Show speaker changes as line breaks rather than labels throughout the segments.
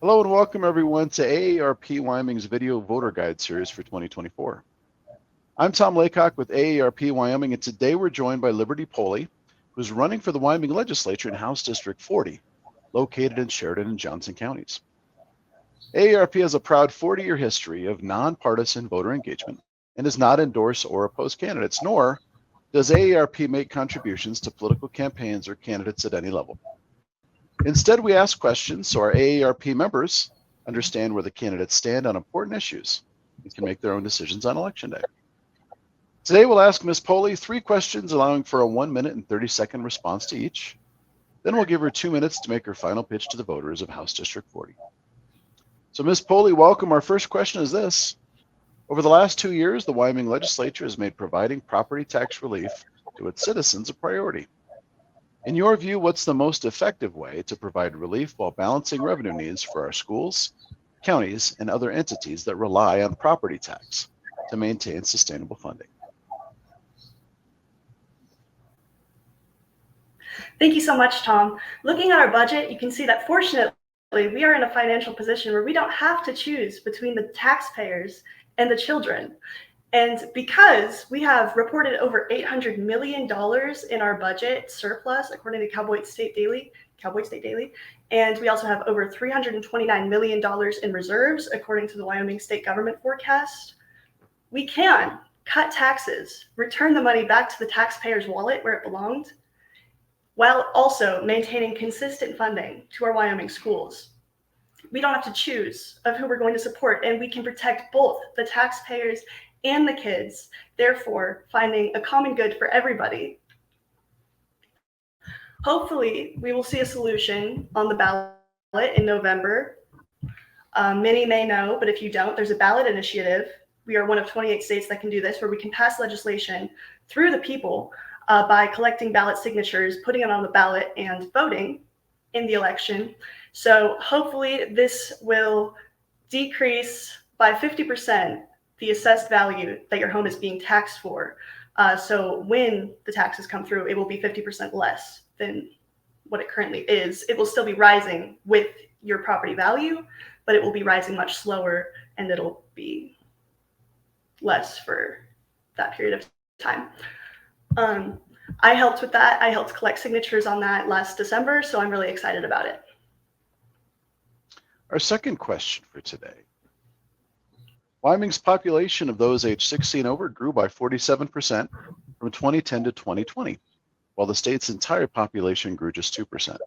Hello and welcome everyone to AARP Wyoming's Video Voter Guide Series for 2024. I'm Tom Laycock with AARP Wyoming, and today we're joined by Liberty Poley, who's running for the Wyoming Legislature in House District 40, located in Sheridan and Johnson counties. AARP has a proud 40-year history of nonpartisan voter engagement and does not endorse or oppose candidates, nor does AARP make contributions to political campaigns or candidates at any level. Instead, we ask questions so our AARP members understand where the candidates stand on important issues and can make their own decisions on Election Day. Today, we'll ask Ms. Poley 3 questions, allowing for a 1 minute and 30-second response to each. Then we'll give her 2 minutes to make her final pitch to the voters of House District 40. So, Ms. Poley, welcome. Our first question is this. Over the last 2 years, the Wyoming Legislature has made providing property tax relief to its citizens a priority. In your view, what's the most effective way to provide relief while balancing revenue needs for our schools, counties, and other entities that rely on property tax to maintain sustainable funding?
Thank you so much, Tom. Looking at our budget, you can see that fortunately, we are in a financial position where we don't have to choose between the taxpayers and the children. And because we have reported over $800 million in our budget surplus, according to Cowboy State Daily, and we also have over $329 million in reserves, according to the Wyoming state government forecast, we can cut taxes, return the money back to the taxpayer's wallet where it belonged, while also maintaining consistent funding to our Wyoming schools. We don't have to choose of who we're going to support, and we can protect both the taxpayers and the kids, therefore finding a common good for everybody. Hopefully, we will see a solution on the ballot in November. Many may know, but if you don't, there's a ballot initiative. We are one of 28 states that can do this, where we can pass legislation through the people by collecting ballot signatures, putting it on the ballot, and voting in the election. So hopefully this will decrease by 50% the assessed value that your home is being taxed for. So when the taxes come through, it will be 50% less than what it currently is. It will still be rising with your property value, but it will be rising much slower, and it'll be less for that period of time. I helped with that. I helped collect signatures on that last December, so I'm really excited about it.
Our second question for today. Wyoming's population of those aged 16 and over grew by 47% from 2010 to 2020, while the state's entire population grew just 2%.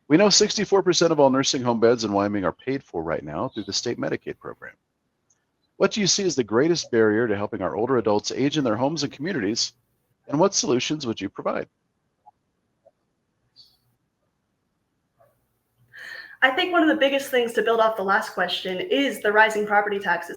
We know 64% of all nursing home beds in Wyoming are paid for right now through the state Medicaid program. What do you see as the greatest barrier to helping our older adults age in their homes and communities, and what solutions would you provide?
I think one of the biggest things, to build off the last question, is the rising property taxes.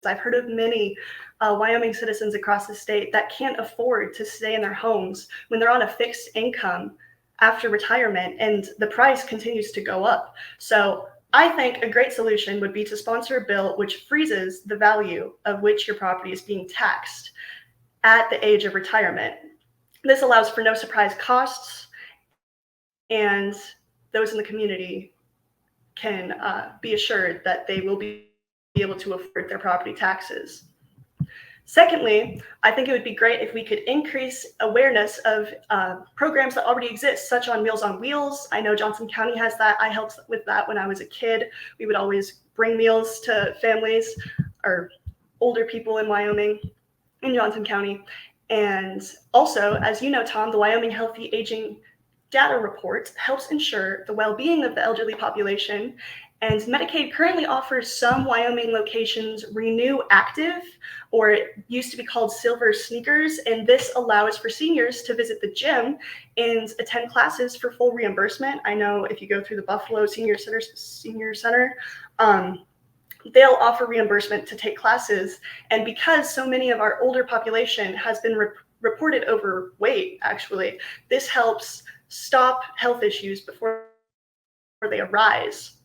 I've heard of many Wyoming citizens across the state that can't afford to stay in their homes when they're on a fixed income after retirement, and the price continues to go up. So I think a great solution would be to sponsor a bill which freezes the value of which your property is being taxed at the age of retirement. This allows for no surprise costs, and those in the community can be assured that they will be able to afford their property taxes. Secondly, I think it would be great if we could increase awareness of programs that already exist, such as Meals on Wheels. I know Johnson County has that. I helped with that when I was a kid. We would always bring meals to families or older people in Wyoming, in Johnson County. And also, as you know, Tom, the Wyoming Healthy Aging Data Report helps ensure the well-being of the elderly population, and Medicaid currently offers some Wyoming locations Renew Active, or it used to be called Silver Sneakers, and this allows for seniors to visit the gym and attend classes for full reimbursement. I know if you go through the Buffalo Senior Center, they'll offer reimbursement to take classes, and because so many of our older population has been reported overweight, actually, this helps stop health issues before they arise.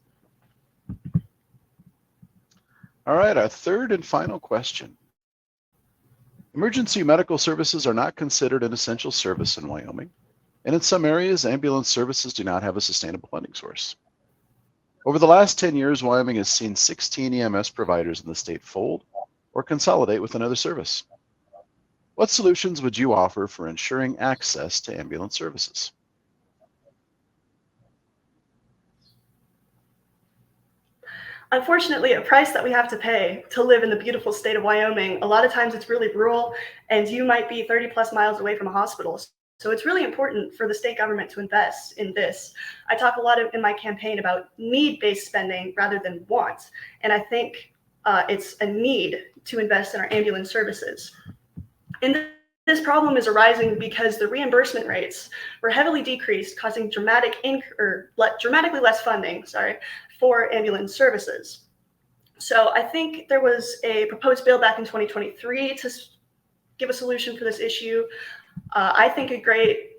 All right, our third and final question. Emergency medical services are not considered an essential service in Wyoming, and in some areas, ambulance services do not have a sustainable funding source. Over the last 10 years, Wyoming has seen 16 EMS providers in the state fold or consolidate with another service. What solutions would you offer for ensuring access to ambulance services?
Unfortunately, a price that we have to pay to live in the beautiful state of Wyoming, a lot of times it's really rural and you might be 30 plus miles away from a hospital. So it's really important for the state government to invest in this. I talk a lot in my campaign about need-based spending rather than want. And I think it's a need to invest in our ambulance services. And this problem is arising because the reimbursement rates were heavily decreased, causing dramatically less funding, for ambulance services. So I think there was a proposed bill back in 2023 to give a solution for this issue. I think a great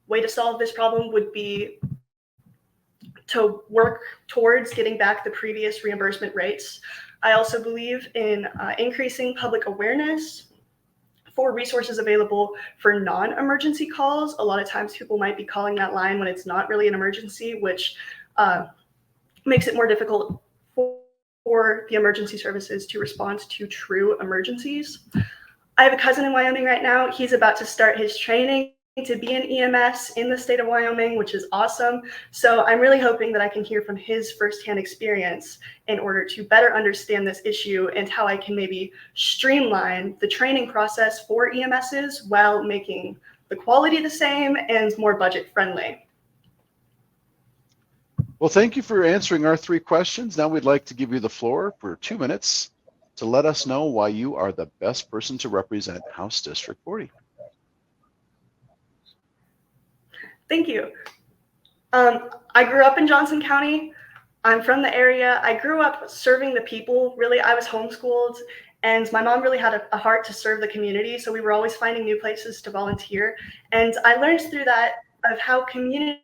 way to solve this problem would be to work towards getting back the previous reimbursement rates. I also believe in increasing public awareness for resources available for non-emergency calls. A lot of times people might be calling that line when it's not really an emergency, which makes it more difficult for the emergency services to respond to true emergencies. I have a cousin in Wyoming right now. He's about to start his training to be an EMS in the state of Wyoming, which is awesome. So I'm really hoping that I can hear from his firsthand experience in order to better understand this issue and how I can maybe streamline the training process for EMSs while making the quality the same and more budget friendly.
Well, thank you for answering our 3 questions. Now we'd like to give you the floor for 2 minutes to let us know why you are the best person to represent House District 40.
Thank you. I grew up in Johnson County. I'm from the area. I grew up serving the people. Really, I was homeschooled, and my mom really had a heart to serve the community. So we were always finding new places to volunteer. And I learned through that of how community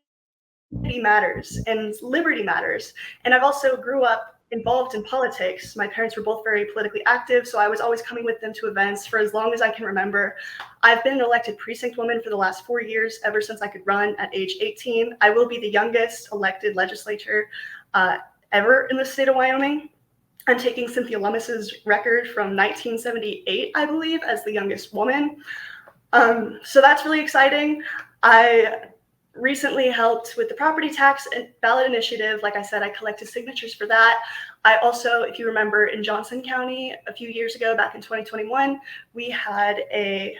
matters and liberty matters. And I've also grew up involved in politics. My parents were both very politically active, so I was always coming with them to events for as long as I can remember. I've been an elected precinct woman for the last 4 years, ever since I could run at age 18. I will be the youngest elected legislator ever in the state of Wyoming. I'm taking Cynthia Lummis's record from 1978, I believe, as the youngest woman. So that's really exciting. I recently helped with the property tax and ballot initiative. Like I said, I collected signatures for that. I also, if you remember, in Johnson County a few years ago, back in 2021, we had a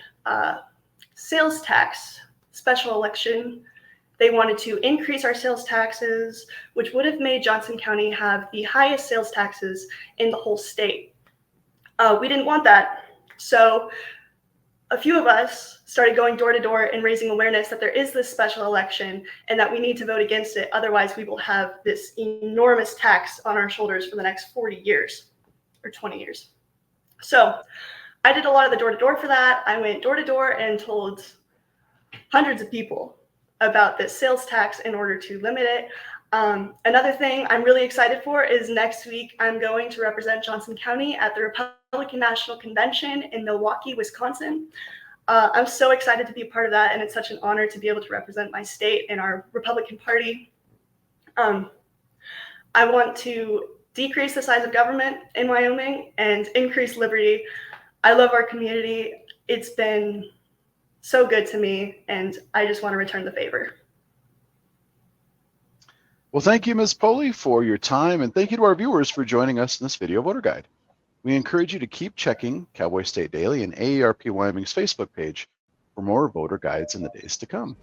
sales tax special election. They wanted to increase our sales taxes, which would have made Johnson County have the highest sales taxes in the whole state. We didn't want that. So a few of us started going door to door and raising awareness that there is this special election and that we need to vote against it. Otherwise, we will have this enormous tax on our shoulders for the next 40 years or 20 years. So I did a lot of the door to door for that. I went door to door and told hundreds of people about this sales tax in order to limit it. Another thing I'm really excited for is next week I'm going to represent Johnson County at the Republican National Convention in Milwaukee, Wisconsin. I'm so excited to be a part of that, and it's such an honor to be able to represent my state and our Republican Party. I want to decrease the size of government in Wyoming and increase liberty. I love our community. It's been so good to me, and I just want to return the favor.
Well, thank you, Ms. Poley, for your time, and thank you to our viewers for joining us in this video voter guide. We encourage you to keep checking Cowboy State Daily and AARP Wyoming's Facebook page for more voter guides in the days to come.